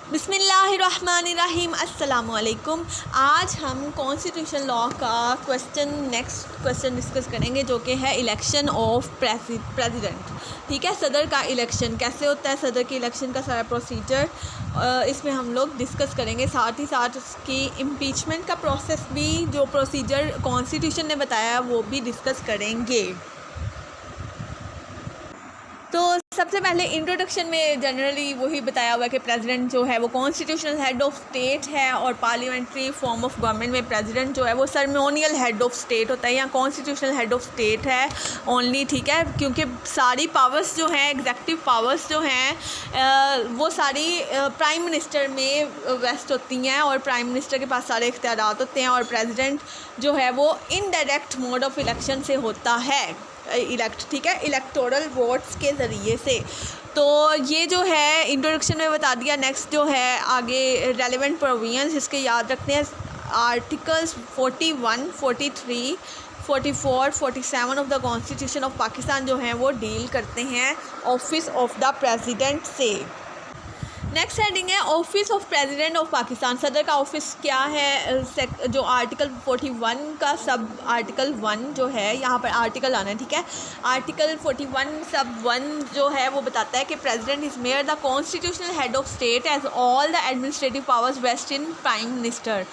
बिस्मिल्लाहिर्रहमानिर्रहीम अस्सलामुअलैकुम। आज हम कॉन्स्टिट्यूशन लॉ का नेक्स्ट क्वेश्चन डिस्कस करेंगे, जो कि है इलेक्शन ऑफ प्रेसिडेंट। ठीक है, सदर का इलेक्शन कैसे होता है, सदर के इलेक्शन का सारा प्रोसीजर इसमें हम लोग डिस्कस करेंगे। साथ ही साथ उसकी इम्पीचमेंट का प्रोसेस भी, जो प्रोसीजर कॉन्स्टिट्यूशन ने बताया, वो भी डिस्कस करेंगे। तो सबसे पहले इंट्रोडक्शन में जनरली वही बताया हुआ है कि प्रेसिडेंट जो है वो कॉन्स्टिट्यूशनल हेड ऑफ स्टेट है, और पार्लियामेंट्री फॉर्म ऑफ गवर्नमेंट में प्रेसिडेंट जो है वो सर्मोनियल हेड ऑफ स्टेट होता है, या कॉन्स्टिट्यूशनल हेड ऑफ स्टेट है ओनली। ठीक है, क्योंकि सारी पावर्स जो हैं, एग्जेक्टिव पावर्स जो हैं, वो सारी प्राइम मिनिस्टर में वेस्ट होती हैं, और प्राइम मिनिस्टर के पास सारे इख्तियारात होते हैं, और प्रेसिडेंट जो है वो इनडायरेक्ट मोड ऑफ इलेक्शन से होता है इलेक्ट। ठीक है, इलेक्टोरल वोट्स के ज़रिए से। तो ये जो है इंट्रोडक्शन में बता दिया। नेक्स्ट जो है आगे रेलेवेंट प्रोविजंस, इसके याद रखते हैं। Articles 41, 43, 44, 47 of the constitution of Pakistan जो हैं वो डील करते हैं ऑफिस ऑफ द प्रेसिडेंट से। नेक्स्ट हेडिंग है office of president of Pakistan. सदर का ऑफिस क्या है, जो आर्टिकल 41 का सब आर्टिकल 1 जो है, यहाँ पर आर्टिकल आना है। ठीक है, आर्टिकल 41 सब 1 जो है वो बताता है कि president is merely the constitutional head of state as all the administrative powers vest in prime minister.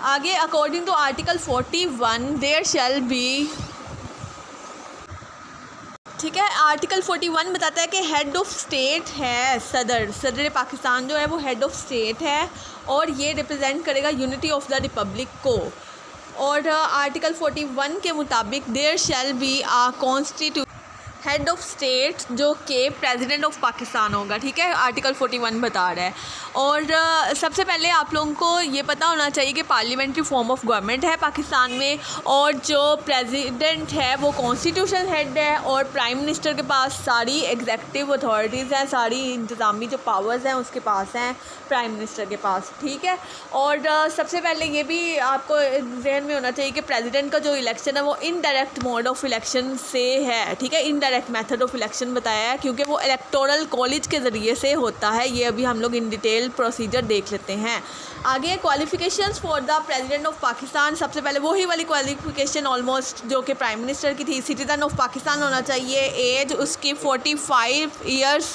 आगे according to article 41 there shall be, ठीक है, आर्टिकल 41 बताता है कि हेड ऑफ स्टेट है सदर पाकिस्तान जो है वो हेड ऑफ स्टेट है, और ये रिप्रेजेंट करेगा यूनिटी ऑफ द रिपब्लिक को। और आर्टिकल 41 के मुताबिक there shall be a constitution head of state जो कि प्रेसिडेंट ऑफ पाकिस्तान होगा। ठीक है, आर्टिकल 41 बता रहा है। और सबसे पहले आप लोगों को ये पता होना चाहिए कि पार्लियामेंट्री फॉर्म ऑफ गवर्नमेंट है पाकिस्तान में, और जो प्रेसिडेंट है वो कॉन्स्टिट्यूशनल हेड है, और प्राइम मिनिस्टर के पास सारी एग्जेक्टिव अथॉरिटीज़ हैं, सारी इंतज़ामी जो पावर्स हैं उसके पास हैं प्राइम मिनिस्टर के पास। ठीक है, और सबसे पहले ये भी आपको जहन में होना चाहिए कि प्रेसिडेंट का जो इलेक्शन है वो इनडायरेक्ट मोड ऑफ इलेक्शन से है। ठीक है, इनडायरेक्ट मेथड ऑफ इलेक्शन बताया है, क्योंकि वो इलेक्टोरल कॉलेज के ज़रिए से होता है। ये अभी हम लोग इन डिटेल प्रोसीजर देख लेते हैं। आगे qualifications for the president of Pakistan. सबसे पहले वही वाली क्वालिफिकेशन ऑलमोस्ट जो कि प्राइम मिनिस्टर की थी, सिटीज़न ऑफ पाकिस्तान होना चाहिए, एज उसकी 45 ईयर्स,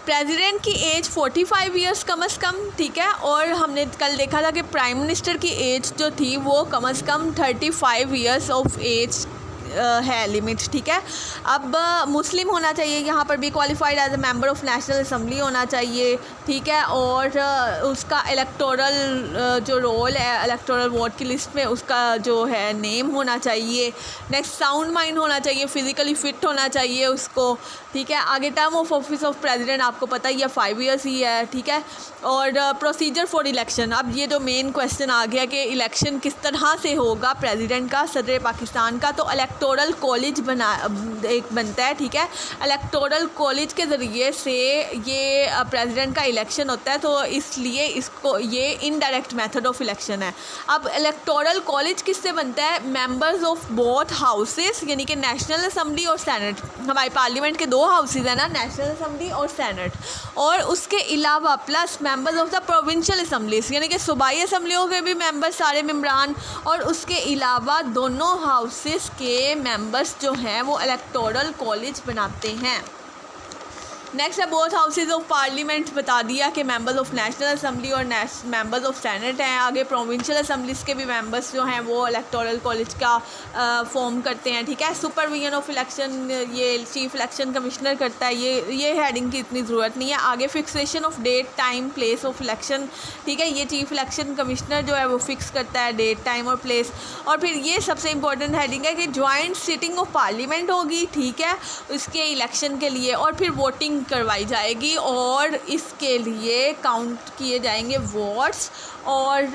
प्रेसिडेंट की एज 45 ईयर्स कम अज़ कम। ठीक है, और हमने कल देखा था कि प्राइम मिनिस्टर की एज जो थी वो कम अज़ कम 35 ईयर्स ऑफ एज है लिमिट। ठीक है, अब मुस्लिम होना चाहिए, यहाँ पर भी qualified as a member of national assembly होना चाहिए। ठीक है, और उसका इलेक्टोरल जो रोल है इलेक्टोरल वोट की लिस्ट में, उसका जो है नेम होना चाहिए। नेक्स्ट साउंड माइंड होना चाहिए, फिज़िकली फ़िट होना चाहिए उसको। ठीक है, आगे term of office of president आपको पता ही है 5 ईयर्स ही है। ठीक है, और प्रोसीजर फॉर इलेक्शन, अब ये जो मेन क्वेश्चन आ गया कि इलेक्शन किस तरह से होगा प्रेसिडेंट का, सदर पाकिस्तान का। तो इलेक्टोरल कॉलेज एक बनता है। ठीक है, इलेक्टोरल कॉलेज के ज़रिए से ये प्रेसिडेंट का इलेक्शन होता है, तो इसलिए इसको ये इनडायरेक्ट मेथड ऑफ इलेक्शन है। अब इलेक्टोरल कॉलेज किससे बनता है? मेंबर्स ऑफ बोथ हाउसेस, यानी कि नेशनल असेंबली और सेनेट। हमारी पार्लियामेंट के 2 हाउसेज हैं ना, नेशनल असेंबली और सेनेट, और उसके अलावा plus members of the provincial assemblies, यानी कि सूबाई असेंबलियों के भी मेंबर, सारे मेम्बरान, और उसके अलावा दोनों हाउसेस के मेंबर्स जो हैं वो इलेक्टोरल कॉलेज बनाते हैं। नेक्स्ट है बोथ हाउसेज ऑफ पार्लियामेंट, बता दिया कि मेंबर्स ऑफ नेशनल असेंबली और मेंबर्स ऑफ सेनेट हैं। आगे प्रोविंशियल असेंबलीज़ के भी मेंबर्स जो हैं वो इलेक्टोरल कॉलेज का फॉर्म करते हैं। ठीक है, सुपरविजन ऑफ इलेक्शन ये चीफ इलेक्शन कमिश्नर करता है। ये हेडिंग की इतनी ज़रूरत नहीं है। आगे fixation of date, time, place of election. ठीक है, ये चीफ इलेक्शन कमिश्नर जो है वो फिक्स करता है डेट, टाइम और प्लेस। और फिर ये सबसे इंपॉर्टेंट हेडिंग है कि जॉइंट सिटिंग ऑफ पार्लियामेंट होगी। ठीक है, उसके इलेक्शन के लिए, और फिर वोटिंग करवाई जाएगी, और इसके लिए काउंट किए जाएंगे वोट्स, और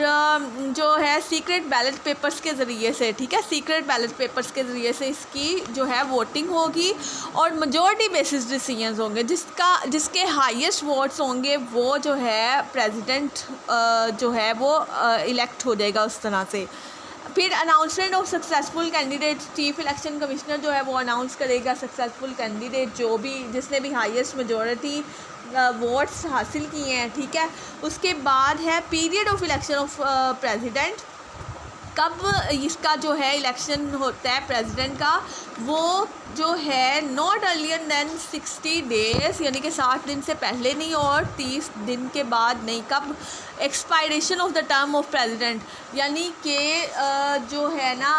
जो है सीक्रेट बैलेट पेपर्स के ज़रिए से। ठीक है, सीक्रेट बैलेट पेपर्स के ज़रिए से इसकी जो है वोटिंग होगी, और मेजॉरिटी बेसिस डिसीजंस होंगे। जिसके हाईएस्ट वोट्स होंगे वो जो है प्रेसिडेंट जो है वो इलेक्ट हो जाएगा उस तरह से। फिर announcement of successful candidate, chief election commissioner जो है वो अनाउंस करेगा सक्सेसफुल कैंडिडेट, जो भी जिसने भी हाईएस्ट मेजॉरिटी वोट्स हासिल किए हैं, ठीक है। उसके बाद है period of election of president. कब इसका जो है इलेक्शन होता है प्रेसिडेंट का, वो जो है नॉट अर्लियर देन 60 डेज़, यानी कि 60 दिन से पहले नहीं और 30 दिन के बाद नहीं। कब? Expiration of the term of president, यानी कि जो है ना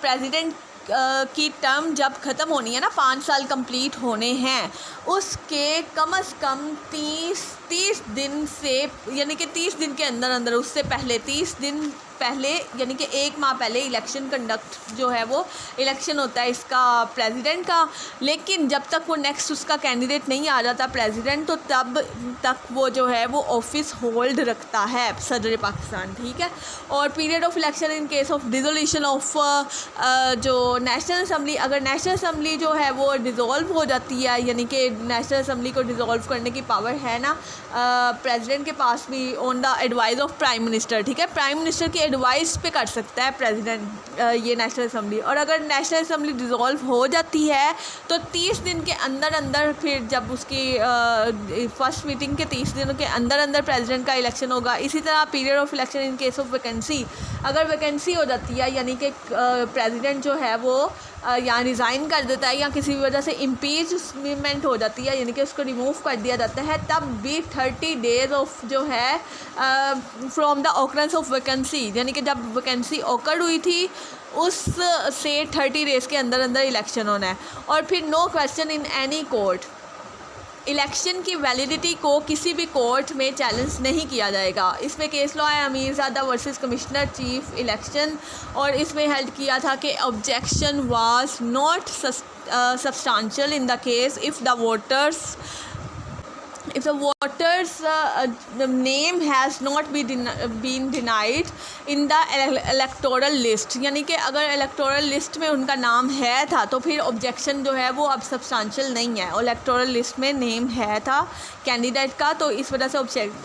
प्रेसिडेंट की टर्म जब ख़त्म होनी है ना, 5 साल कंप्लीट होने हैं, उसके कम से कम 30 दिन से, यानी कि 30 दिन के अंदर अंदर, उससे पहले 30 दिन पहले, यानी कि 1 माह पहले इलेक्शन कंडक्ट जो है वो इलेक्शन होता है इसका प्रेसिडेंट का। लेकिन जब तक वो नेक्स्ट उसका कैंडिडेट नहीं आ जाता प्रेसिडेंट, तो तब तक वो जो है वो ऑफिस होल्ड रखता है सदर पाकिस्तान, ठीक है। और period of election in case of dissolution of जो नेशनल असम्बली, अगर नेशनल असम्बली जो है वो डिज़ोल्व हो जाती है, यानी कि नेशनल असम्बली को डिज़ोल्व करने की पावर है ना प्रेसिडेंट के पास भी, on the advice of prime minister, ठीक है। प्राइम मिनिस्टर की एडवाइस पे कर सकता है प्रेसिडेंट ये नेशनल असम्बली। और अगर नेशनल असम्बली डिज़ोल्व हो जाती है तो 30 दिन के अंदर अंदर, फिर जब उसकी फर्स्ट मीटिंग के 30 दिनों के अंदर अंदर प्रेसिडेंट का इलेक्शन होगा। इसी तरह period of election in case of vacancy, अगर वैकेंसी हो जाती है, यानी कि प्रेसिडेंट जो है वो या रिज़ाइन कर देता है या किसी भी वजह से इम्पीचमेंट हो जाती है, यानी कि उसको रिमूव कर दिया जाता है, तब भी 30 डेज़ ऑफ जो है from the occurrence of vacancy, यानी कि जब वैकेंसी ऑकर हुई थी उस से 30 डेज़ के अंदर अंदर इलेक्शन होना है। और फिर no question in any court, election की वैलिडिटी को किसी भी कोर्ट में चैलेंज नहीं किया जाएगा। इसमें केस लॉ है अमीरज़ादा वर्सेस कमिश्नर चीफ इलेक्शन, और इसमें हेल्ड किया था कि objection was not substantial in the case if the voters name has not been denied in the electoral list, यानी कि अगर इलेक्टोरल लिस्ट में उनका नाम है था तो फिर ऑब्जेक्शन जो है वो अब सब्सटेंशियल नहीं है। इलेक्टोरल लिस्ट में नेम है था कैंडिडेट का, तो इस वजह से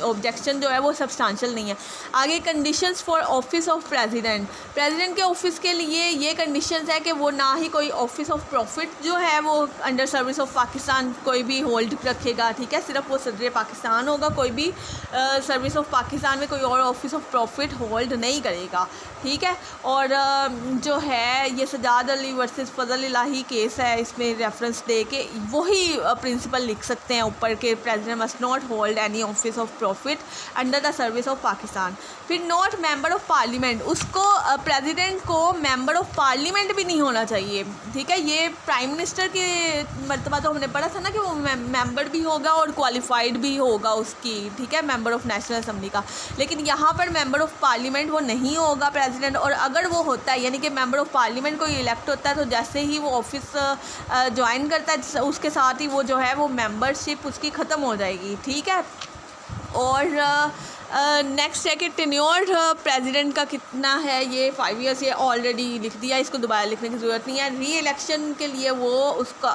ऑब्जेक्शन जो है वो सब्सटेंशियल नहीं है। आगे conditions for office of president, president के ऑफिस के लिए ये कंडीशंस है कि वो ना ही कोई ऑफिस ऑफ प्रॉफिट जो है वो अंडर सर्विस ऑफ पाकिस्तान कोई भी होल्ड रखेगा, ठीक है। सिर्फ वो सदर पाकिस्तान होगा, कोई भी सर्विस ऑफ पाकिस्तान में कोई और ऑफिस ऑफ प्रॉफिट होल्ड नहीं करेगा, ठीक है। और जो है ये सजाद अली वर्सेस फजल इलाही केस है, इसमें रेफरेंस दे के वही प्रिंसिपल लिख सकते हैं ऊपर के president must not hold any office of profit under the service of Pakistan. फिर नॉट मेंबर ऑफ पार्लियामेंट, उसको प्रेसिडेंट को मेंबर ऑफ पार्लियामेंट भी नहीं होना चाहिए, ठीक है। ये प्राइम मिनिस्टर के मर्तबा तो हमने पढ़ा था ना कि वो मेंबर भी होगा और क्वालिफाइड भी होगा उसकी, ठीक है, मेंबर ऑफ नेशनल असम्बली का। लेकिन यहाँ पर मेंबर ऑफ पार्लियामेंट वो नहीं होगा प्रेसिडेंट, और अगर वो होता है यानी कि मेंबर ऑफ पार्लियामेंट कोई इलेक्ट होता है तो जैसे ही वो ऑफिस ज्वाइन करता है उसके साथ ही वो जो है वो मेंबरशिप उसकी ख़त्म हो जाएगी, ठीक है। और नेक्स्ट है कि टेन्योर प्रेसिडेंट का कितना है, ये 5 ईयर्स, ये ऑलरेडी लिख दिया, इसको दोबारा लिखने की ज़रूरत नहीं है। री इलेक्शन के लिए वो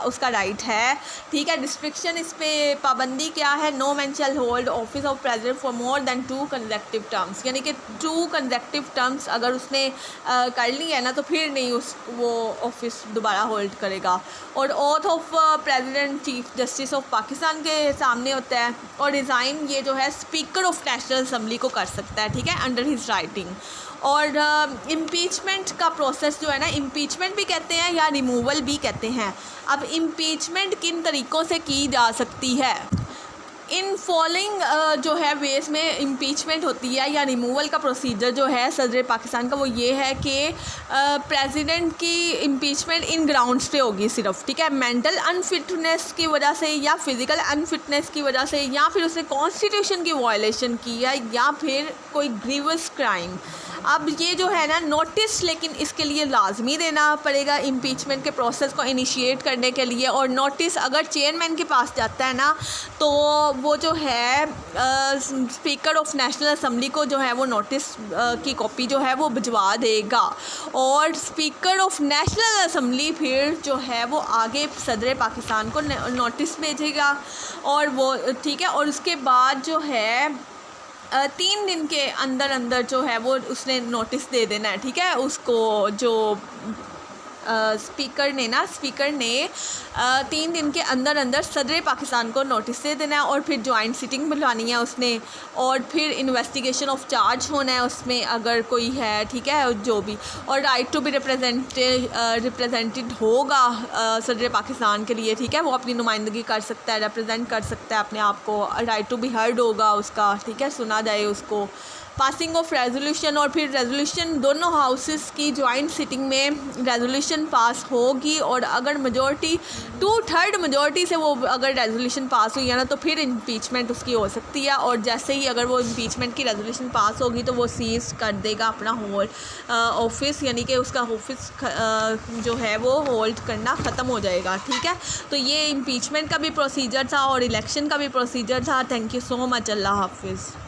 उसका राइट है, ठीक है। डिस्ट्रिक्शन, इस पर पाबंदी क्या है, no man shall hold office of president for more than 2 consecutive terms, यानी कि 2 कंसेक्यूटिव टर्म्स अगर उसने कर ली है ना तो फिर नहीं वो ऑफिस दोबारा होल्ड करेगा। और auth of president chief justice of Pakistan के सामने होता है, और रिज़ाइन ये जो है स्पीकर ऑफ नेशनल असम्बली को कर सकता है, ठीक है, अंडर हिज राइटिंग। और इम्पीचमेंट का प्रोसेस जो है ना, इम्पीचमेंट भी कहते हैं या रिमूवल भी कहते हैं। अब इम्पीचमेंट किन तरीक़ों से की जा सकती है, इन फॉलोइंग जो है वेज में इम्पीचमेंट होती है या रिमूवल का प्रोसीजर जो है सदर पाकिस्तान का, वो ये है कि प्रेसिडेंट की इम्पीचमेंट इन ग्राउंड्स पे होगी सिर्फ, ठीक है। मेंटल अनफिटनेस की वजह से या फिज़िकल अनफिटनेस की वजह से, या फिर उसने कॉन्स्टिट्यूशन की वायलेशन की है, या फिर कोई ग्रीवस क्राइम। अब ये जो है ना नोटिस, लेकिन इसके लिए लाजमी देना पड़ेगा इम्पीचमेंट के प्रोसेस को इनिशिएट करने के लिए। और नोटिस अगर चेयरमैन के पास जाता है ना तो वो जो है स्पीकर ऑफ नेशनल असम्बली को जो है वो नोटिस की कॉपी जो है वो भिजवा देगा, और स्पीकर ऑफ नेशनल असम्बली फिर जो है वो आगे सदर पाकिस्तान को नोटिस भेजेगा, और वो ठीक है। और उसके बाद जो है 3 दिन के अंदर अंदर जो है वो उसने नोटिस दे देना है, ठीक है, उसको जो स्पीकर ने 3 दिन के अंदर अंदर सदर पाकिस्तान को नोटिस दे देना है और फिर जॉइंट सिटिंग बुलवानी है उसने, और फिर इन्वेस्टिगेशन ऑफ चार्ज होना है उसमें अगर कोई है, ठीक है, जो भी, और राइट टू बी रिप्रेजेंटेड होगा सदर पाकिस्तान के लिए, ठीक है, वो अपनी नुमाइंदगी कर सकता है, रिप्रेजेंट कर सकता है अपने आप को, राइट टू बी हर्ड होगा उसका, ठीक है, सुना जाए उसको। पासिंग ऑफ रेजोल्यूशन, और फिर रेजोल्यूशन दोनों हाउसेस की जॉइंट सिटिंग में रेजोल्यूशन पास होगी, और अगर मेजॉरिटी 2/3 मेजॉरिटी से वो अगर रेजोल्यूशन पास हुई है ना तो फिर इम्पीचमेंट उसकी हो सकती है, और जैसे ही अगर वो इम्पीचमेंट की रेजोल्यूशन पास होगी तो वो सीज कर देगा अपना होल ऑफिस, यानी कि उसका ऑफिस जो है वो होल्ड करना ख़त्म हो जाएगा, ठीक है। तो ये इम्पीचमेंट का भी प्रोसीजर था और इलेक्शन का भी प्रोसीजर था। Thank you so much. अल्लाह हाफिज़।